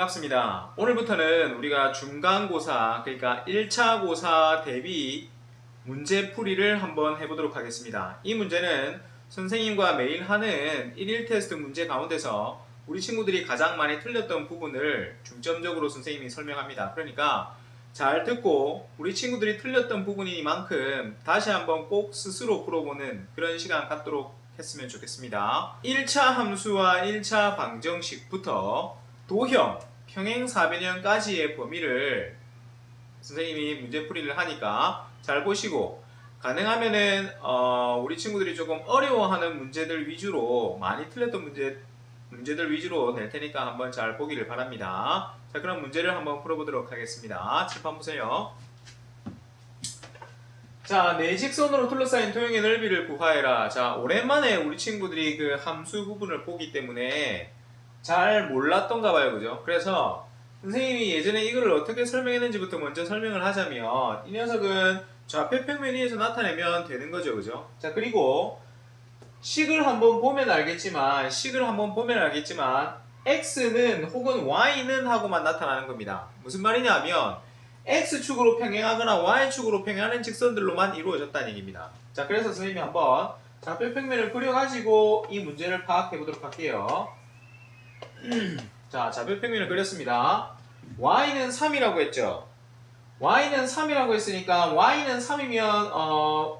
반갑습니다. 오늘부터는 우리가 중간고사, 그러니까 1차 고사 대비 문제풀이를 한번 해보도록 하겠습니다. 이 문제는 선생님과 매일 하는 1일 테스트 문제 가운데서 우리 친구들이 가장 많이 틀렸던 부분을 중점적으로 선생님이 설명합니다. 그러니까 잘 듣고 우리 친구들이 틀렸던 부분이니만큼 다시 한번 꼭 스스로 풀어보는 그런 시간 갖도록 했으면 좋겠습니다. 1차 함수와 1차 방정식부터 도형, 평행사변형까지의 범위를 선생님이 문제풀이를 하니까 잘 보시고, 가능하면은 우리 친구들이 조금 어려워하는 문제들 위주로, 많이 틀렸던 문제들 위주로 낼 테니까 한번 잘 보기를 바랍니다. 자, 그럼 문제를 한번 풀어보도록 하겠습니다. 칠판 보세요. 자, 네 직선으로 둘러싸인 도형의 넓이를 구하해라. 자, 오랜만에 우리 친구들이 그 함수 부분을 보기 때문에 잘 몰랐던가 봐요. 그죠? 그래서 선생님이 예전에 이걸 어떻게 설명했는지부터 먼저 설명을 하자면, 이 녀석은 좌표 평면 위에서 나타내면 되는 거죠. 그죠? 자, 그리고 식을 한번 보면 알겠지만 x는 혹은 y는 하고만 나타나는 겁니다. 무슨 말이냐 하면 x축으로 평행하거나 y축으로 평행하는 직선들로만 이루어졌다는 얘기입니다. 자, 그래서 선생님이 한번 좌표 평면을 그려가지고 이 문제를 파악해 보도록 할게요. 자, 좌표 평면을 그렸습니다. y는 3이라고 했죠. y는 3이라고 했으니까 y는 3이면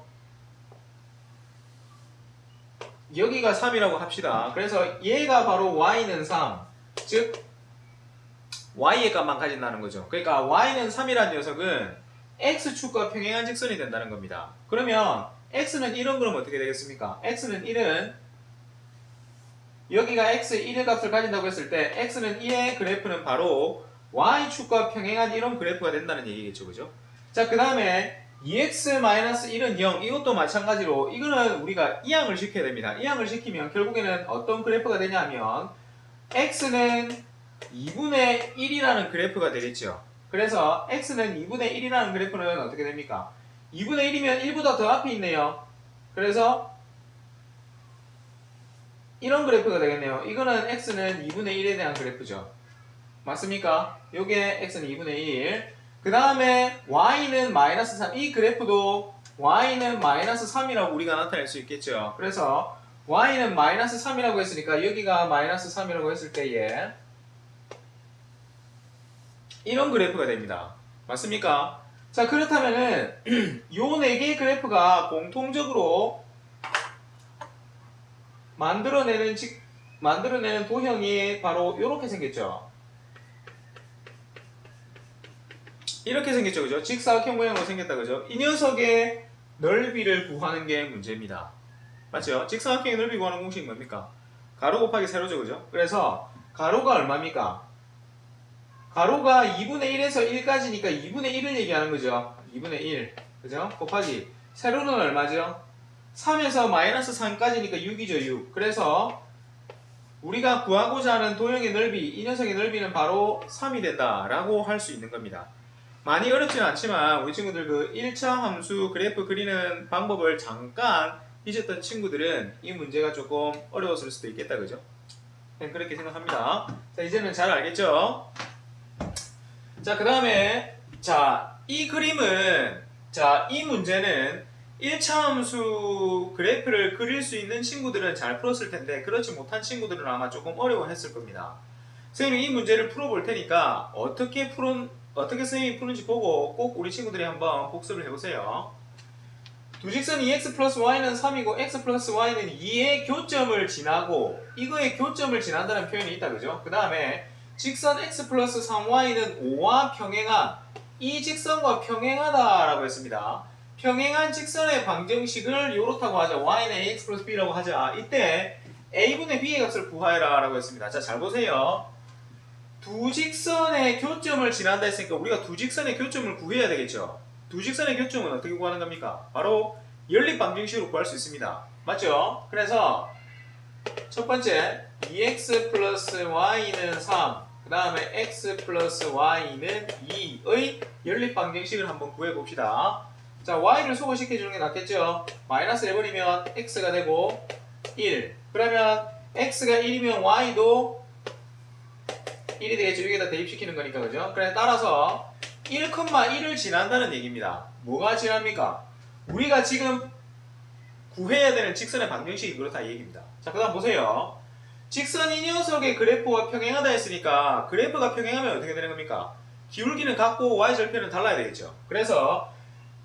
여기가 3이라고 합시다. 그래서 얘가 바로 y는 3, 즉 y의 값만 가진다는 거죠. 그러니까 y는 3이라는 녀석은 x축과 평행한 직선이 된다는 겁니다. 그러면 x는 1은 그럼 어떻게 되겠습니까? x는 1은 여기가 x 1의 값을 가진다고 했을 때 x는 1의 그래프는 바로 y축과 평행한 이런 그래프가 된다는 얘기겠죠. 그죠? 자, 그 다음에 2x-1은 0. 이것도 마찬가지로 이거는 우리가 이항을 시켜야 됩니다. 이항을 시키면 결국에는 어떤 그래프가 되냐면 x는 2분의 1이라는 그래프가 되겠죠. 그래서 x는 2분의 1이라는 그래프는 어떻게 됩니까? 2분의 1이면 1보다 더 앞에 있네요. 그래서 이런 그래프가 되겠네요. 이거는 x는 2분의 1에 대한 그래프죠. 맞습니까? 요게 x는 2분의 1. 그 다음에 y는 마이너스 3. 이 그래프도 y는 마이너스 3이라고 우리가 나타낼 수 있겠죠. 그래서 y는 마이너스 3이라고 했으니까 여기가 마이너스 3이라고 했을 때에 이런 그래프가 됩니다. 맞습니까? 자, 그렇다면은 요 4개의 그래프가 공통적으로 만들어내는 도형이 바로 이렇게 생겼죠. 이렇게 생겼죠. 그죠? 직사각형 모양으로 생겼다. 그죠? 이 녀석의 넓이를 구하는 게 문제입니다. 맞죠? 직사각형의 넓이 구하는 공식이 뭡니까? 가로 곱하기 세로죠. 그죠? 그래서 가로가 얼마입니까? 가로가 2분의 1에서 1까지니까 2분의 1을 얘기하는 거죠. 2분의 1. 그죠? 곱하기 세로는 얼마죠? 3에서 마이너스 3까지니까 6이죠. 6. 그래서 우리가 구하고자 하는 도형의 넓이, 이 녀석의 넓이는 바로 3이 된다라고 할 수 있는 겁니다. 많이 어렵지는 않지만 우리 친구들 그 1차 함수 그래프 그리는 방법을 잠깐 잊었던 친구들은 이 문제가 조금 어려웠을 수도 있겠다. 그죠? 그냥 그렇게 생각합니다. 자, 이제는 잘 알겠죠? 자, 그 다음에 이 그림은, 이 문제는 1차 함수 그래프를 그릴 수 있는 친구들은 잘 풀었을 텐데 그렇지 못한 친구들은 아마 조금 어려워했을 겁니다. 선생님이 이 문제를 풀어볼 테니까 어떻게 선생님이 푸는지 보고 꼭 우리 친구들이 한번 복습을 해보세요. 두 직선 2x 플러스 y는 3이고 x 플러스 y는 2의 교점을 지나고, 이거의 교점을 지난다는 표현이 있다. 그죠? 그 다음에 직선 x 플러스 3y는 5와 평행한, 이 직선과 평행하다 라고 했습니다. 평행한 직선의 방정식을 요렇다고 하자. y는 ax 플러스 b라고 하자. 이때 a분의 b의 값을 구하해라 라고 했습니다. 자, 잘 보세요. 두 직선의 교점을 지난다 했으니까 우리가 두 직선의 교점을 구해야 되겠죠. 두 직선의 교점은 어떻게 구하는 겁니까? 바로 연립 방정식으로 구할 수 있습니다. 맞죠? 그래서 첫 번째 2x 플러스 y는 3, 그 다음에 x 플러스 y는 2의 연립 방정식을 한번 구해봅시다. 자, y를 소거시켜주는 게 낫겠죠? 마이너스 해버리면 x가 되고 1. 그러면 x가 1이면 y도 1이 되겠죠. 여기다 대입시키는 거니까 그죠? 그래 따라서 1,1을 지난다는 얘기입니다. 뭐가 지납니까? 우리가 지금 구해야 되는 직선의 방정식이 그렇다 이 얘기입니다. 자, 그 다음 보세요. 직선 이 녀석의 그래프와 평행하다 했으니까 그래프가 평행하면 어떻게 되는 겁니까? 기울기는 같고 y절편은 달라야 되겠죠. 그래서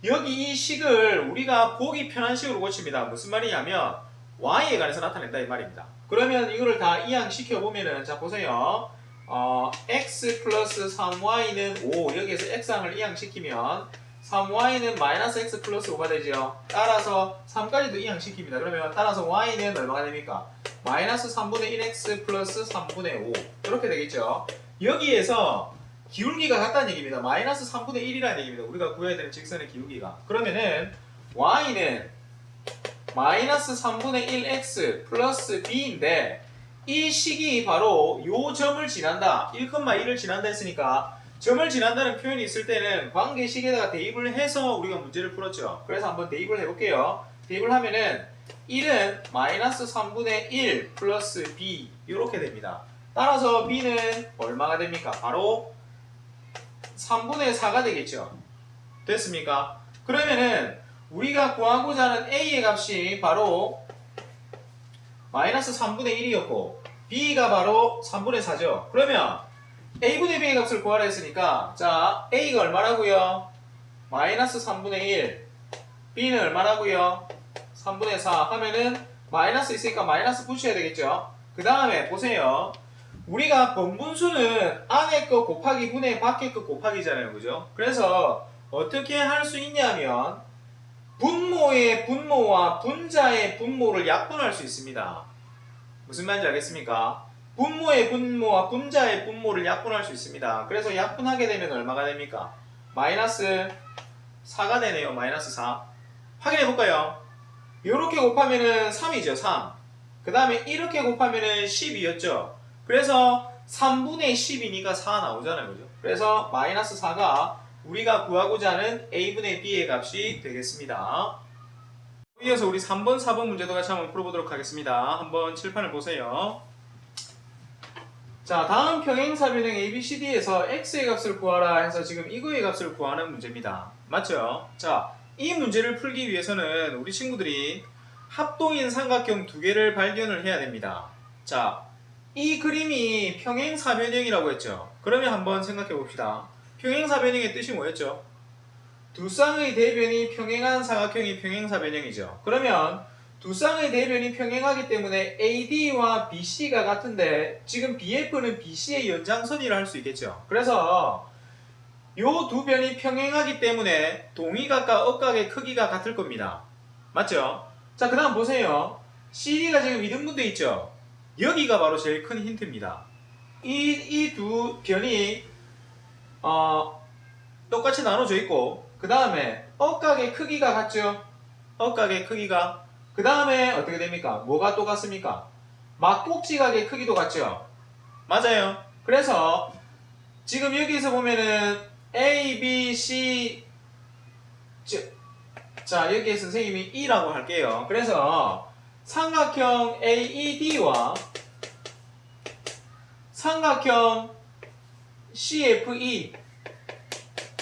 여기 이 식을 우리가 보기 편한 식으로 고칩니다. 무슨 말이냐면 y에 관해서 나타낸다 이 말입니다. 그러면 이거를 다 이항시켜보면은 자 보세요. x 플러스 3y는 5 여기에서 x항을 이항시키면 3y는 마이너스 x 플러스 5가 되죠. 따라서 3까지도 이항시킵니다. 그러면 따라서 y는 얼마가 됩니까? 마이너스 3분의 1x 플러스 3분의 5 이렇게 되겠죠. 여기에서 기울기가 같다는 얘기입니다. 마이너스 3분의 1이라는 얘기입니다. 우리가 구해야 되는 직선의 기울기가. 그러면은 y는 마이너스 3분의 1x 플러스 b인데 이 식이 바로 요 점을 지난다. 1,1을 지난다 했으니까 점을 지난다는 표현이 있을 때는 관계식에다가 대입을 해서 우리가 문제를 풀었죠. 그래서 한번 대입을 해볼게요. 대입을 하면은 1은 마이너스 3분의 1 플러스 b 이렇게 됩니다. 따라서 b는 얼마가 됩니까? 바로 3분의 4가 되겠죠. 됐습니까? 그러면은 우리가 구하고자 하는 a의 값이 바로 마이너스 3분의 1이었고 b가 바로 3분의 4죠. 그러면 a분의 b의 값을 구하라 했으니까 자 a가 얼마라고요? 마이너스 3분의 1 b는 얼마라고요? 3분의 4 하면은 마이너스 있으니까 마이너스 붙여야 되겠죠. 그 다음에 보세요. 우리가 번분수는 안에 거 곱하기 분의 밖에 거 곱하기잖아요. 그죠? 그래서 어떻게 할 수 있냐면 분모의 분모와 분자의 분모를 약분할 수 있습니다. 무슨 말인지 알겠습니까? 분모의 분모와 분자의 분모를 약분할 수 있습니다. 그래서 약분하게 되면 얼마가 됩니까? 마이너스 4가 되네요. 마이너스 4. 확인해 볼까요? 이렇게 곱하면은 3이죠. 3. 그 다음에 이렇게 곱하면은 12였죠. 그래서 3분의 10이니까 4 나오잖아요. 그죠? 그래서 마이너스 4가 우리가 구하고자 하는 a분의 b의 값이 되겠습니다. 이어서 우리 3번, 4번 문제도 같이 한번 풀어보도록 하겠습니다. 한번 칠판을 보세요. 자, 다음 평행사변형 ABCD에서 x의 값을 구하라 해서 지금 이거의 값을 구하는 문제입니다. 맞죠? 자, 이 문제를 풀기 위해서는 우리 친구들이 합동인 삼각형 두 개를 발견을 해야 됩니다. 자, 이 그림이 평행사변형이라고 했죠. 그러면 한번 생각해 봅시다. 평행사변형의 뜻이 뭐였죠? 두 쌍의 대변이 평행한 삼각형이 평행사변형이죠. 그러면 두 쌍의 대변이 평행하기 때문에 AD와 BC가 같은데 지금 BF는 BC의 연장선이라 할 수 있겠죠. 그래서 요 두 변이 평행하기 때문에 동의각과 억각의 크기가 같을 겁니다. 맞죠? 자, 그 다음 보세요. CD가 지금 이등분돼 있죠. 여기가 바로 제일 큰 힌트입니다. 이 두 변이 똑같이 나눠져 있고 그 다음에 억각의 크기가 같죠? 억각의 크기가 그 다음에 어떻게 됩니까? 뭐가 똑같습니까? 막복지각의 크기도 같죠? 맞아요. 그래서 지금 여기서 보면은 A, B, C 자 여기에 선생님이 E라고 할게요. 그래서 삼각형 AED와 삼각형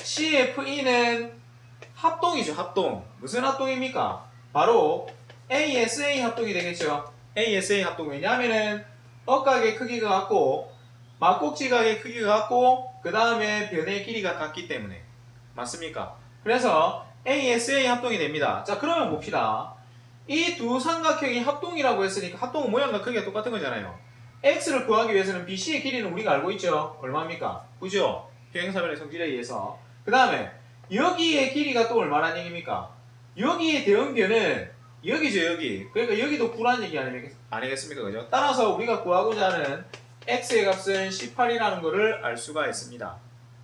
CFE는 합동이죠. 합동. 무슨 합동입니까? 바로 ASA 합동이 되겠죠. ASA 합동. 왜냐하면은 억각의 크기가 같고 막곡지각의 크기가 같고 그 다음에 변의 길이가 같기 때문에. 맞습니까? 그래서 ASA 합동이 됩니다. 자, 그러면 봅시다. 이 두 삼각형이 합동이라고 했으니까 합동은 모양과 크기가 똑같은 거잖아요. X를 구하기 위해서는 BC의 길이는 우리가 알고 있죠. 얼마입니까? 9죠. 평행사변의 성질에 의해서. 그 다음에 여기의 길이가 또 얼마란 얘기입니까? 여기의 대응변은 여기죠. 여기. 그러니까 여기도 9라는 얘기 아니겠습니까? 그죠? 따라서 우리가 구하고자 하는 X의 값은 18이라는 것을 알 수가 있습니다.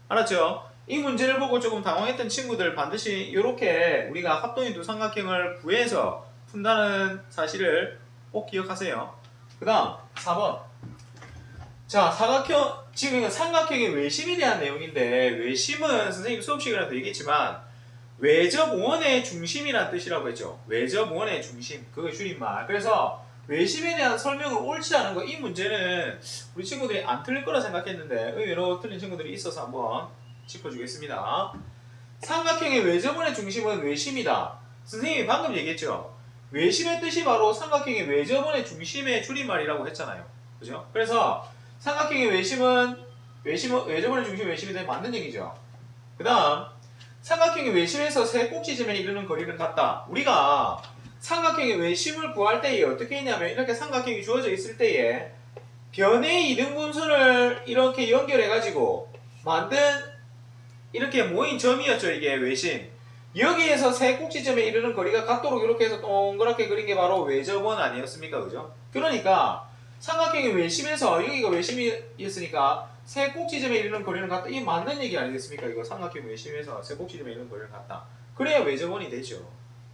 알았죠? 이 문제를 보고 조금 당황했던 친구들 반드시 이렇게 우리가 합동인 두 삼각형을 구해서 푼다는 사실을 꼭 기억하세요. 그 다음 4번. 자, 지금 이거 삼각형의 외심에 대한 내용인데 외심은 선생님 수업 시간에도 얘기했지만 외접원의 중심이라는 뜻이라고 했죠. 외접원의 중심. 그거 줄임말. 그래서 외심에 대한 설명을 옳지 않은 거, 이 문제는 우리 친구들이 안 틀릴 거라 생각했는데 의외로 틀린 친구들이 있어서 한번 짚어주겠습니다. 삼각형의 외접원의 중심은 외심이다. 선생님이 방금 얘기했죠. 외심의 뜻이 바로 삼각형의 외접원의 중심의 줄임말이라고 했잖아요. 그죠? 그래서 삼각형의 외접원의 중심이 외심이 맞는 얘기죠. 그 다음 삼각형의 외심에서 세 꼭지점에 이르는 거리는 같다. 우리가 삼각형의 외심을 구할 때에 어떻게 했냐면 이렇게 삼각형이 주어져 있을 때에 변의 이등분선을 이렇게 연결해 가지고 만든 이렇게 모인 점이었죠. 이게 외심. 여기에서 세 꼭지점에 이르는 거리가 같도록 이렇게 해서 동그랗게 그린 게 바로 외접원 아니었습니까? 그죠? 그러니까 삼각형의 외심에서 여기가 외심이었으니까 세 꼭지점에 이르는 거리는 같다. 이게 맞는 얘기 아니겠습니까? 이거 삼각형 외심에서 세 꼭지점에 이르는 거리는 같다. 그래야 외접원이 되죠.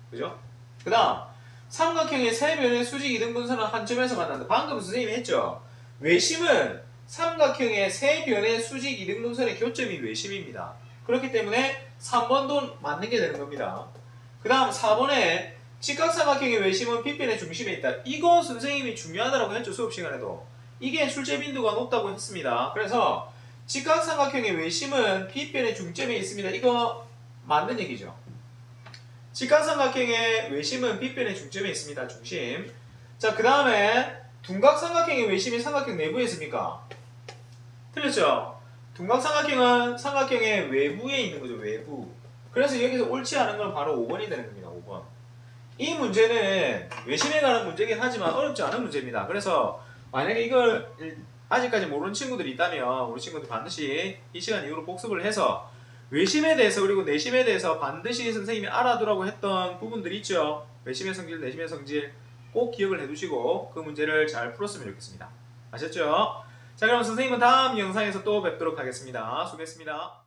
그죠? 그 다음 삼각형의 세 변의 수직 이등분선은 한 점에서 만난다. 방금 선생님이 했죠. 외심은 삼각형의 세 변의 수직 이등분선의 교점이 외심입니다. 그렇기 때문에 3번도 맞는 게 되는 겁니다. 그 다음 4번에 직각삼각형의 외심은 빗변의 중심에 있다. 이거 선생님이 중요하다고 했죠. 수업 시간에도. 이게 출제 빈도가 높다고 했습니다. 그래서 직각삼각형의 외심은 빗변의 중점에 있습니다. 이거 맞는 얘기죠. 직각삼각형의 외심은 빗변의 중점에 있습니다. 중심. 자, 그 다음에 둔각삼각형의 외심이 삼각형 내부에 있습니까? 틀렸죠? 둔각삼각형은 삼각형의 외부에 있는 거죠. 외부. 그래서 여기서 옳지 않은 건 바로 5번이 되는 겁니다. 5번. 이 문제는 외심에 관한 문제긴 하지만 어렵지 않은 문제입니다. 그래서 만약에 이걸 아직까지 모르는 친구들이 있다면 우리 친구들 반드시 이 시간 이후로 복습을 해서 외심에 대해서 그리고 내심에 대해서 반드시 선생님이 알아두라고 했던 부분들이 있죠. 외심의 성질, 내심의 성질 꼭 기억을 해두시고 그 문제를 잘 풀었으면 좋겠습니다. 아셨죠? 자, 그럼 선생님은 다음 영상에서 또 뵙도록 하겠습니다. 수고했습니다.